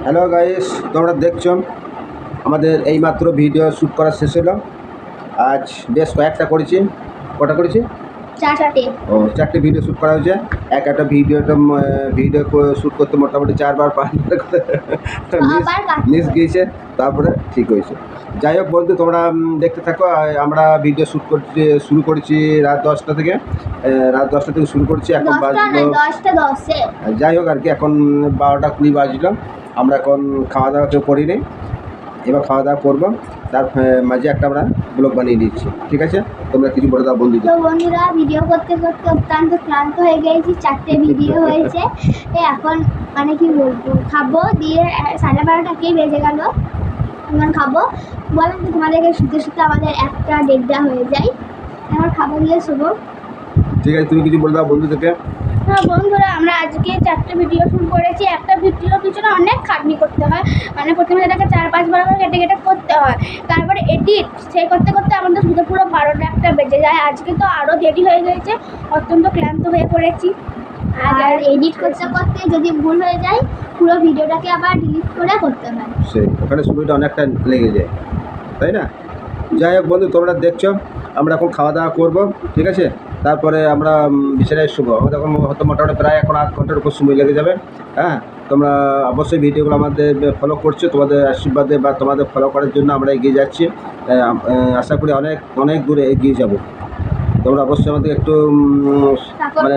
Hello guys, তোমরা দেখছো আমাদের এইমাত্র ভিডিও শ্যুট করা শেষ হলো। আজ বেশ কয়েকটা করেছি। কটা করেছি? চারটে। ও, 4টে ভিডিও শ্যুট করা হয়েছে। একটা ভিডিও শ্যুট করতে মোটামুটি 4 বার 5 বার মিস গিয়েছে, তারপরে ঠিক হয়েছে। যাই হোক বন্ধু, তোমরা দেখতে থাকো। আমরা ভিডিও শ্যুট শুরু করেছি রাত 10টা থেকে। শুরু করছি। এখন বাজলো 10:10। যাই হোক আর কি, এখন 12টা 20 বাজলো। আমরা এখন খাওয়া দাওয়া কেউ করিনি, এবার খাওয়া দাওয়া করবো। তার মাঝে একটা আমরা ব্লগ বানিয়ে দিচ্ছি। ঠিক আছে, তোমরা কিছু বলে দাও বন্ধু। তো বন্ধুরা, ভিডিও করতে করতে অত্যন্ত ক্লান্ত হয়ে গেছি। 4টে ভিডিও হয়েছে। এখন মানে কি বলবো, খাবো দিয়ে 12:30টাকেই বেজে গেল। এখন খাবো, বলেন তো তোমাদেরকে শুতে শুতে আমাদের 1টা 1:30 হয়ে যায়। এখন খাবো দিয়ে শুবো। ঠিক আছে, তুমি কিছু বলে দাও বন্ধুদেরকে। হ্যাঁ বন্ধুরা, আমরা আজকে 4টে ভিডিও শুট করেছি। একটা ভিডিওর পিছনে অনেক খাটনি করতে হয়, মানে প্রথমে এটাকে 4-5 বার করে কেটে কেটে করতে হয়, তারপরে এডিট সেই করতে করতে আমাদের শুধু পুরো 12টা 1টা বেজে যায়। আজকে তো আরও দেরি হয়ে গেছে, অত্যন্ত ক্লান্ত হয়ে পড়েছি। আর এডিট করতে করতে যদি ভুল হয়ে যায়, পুরো ভিডিওটাকে আবার ডিলিট করে করতে হয়। সেই ওখানে সময়টা অনেকটা লেগে যায়, তাই না? যাই হোক বন্ধু, তোমরা দেখছো আমরা এখন খাওয়া দাওয়া করবো। ঠিক আছে, তারপরে আমরা বিছানায় শুবো। আমাদের এখন হয়তো মোটামুটি প্রায় এখন 8 ঘন্টার উপর সময় লেগে যাবে। হ্যাঁ, তোমরা অবশ্যই ভিডিওগুলো আমাদের ফলো করছো। তোমাদের আশীর্বাদে বা তোমাদের ফলো করার জন্য আমরা এগিয়ে যাচ্ছি। আশা করি অনেক অনেক দূরে এগিয়ে যাব। তোমরা অবশ্যই আমাদের একটু মানে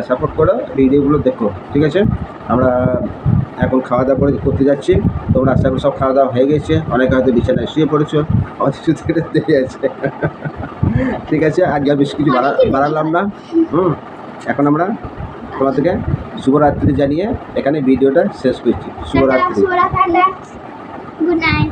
সাপোর্ট করো, ভিডিওগুলো দেখো। ঠিক আছে, আমরা এখন খাওয়া দাওয়া করতে যাচ্ছি। তোমরা আশা করি সব খাওয়া দাওয়া হয়ে গেছে। অনেকে হয়তো বিছানায় শুয়ে পড়েছো, আমাদের শুতে দেরি আছে। ঠিক আছে, আজকে আর বেশি কিছু বাড়ালাম না। এখন আমরা তোমাদেরকে শুভরাত্রি জানিয়ে এখানে ভিডিওটা শেষ করছি। শুভরাত্রি। Good night.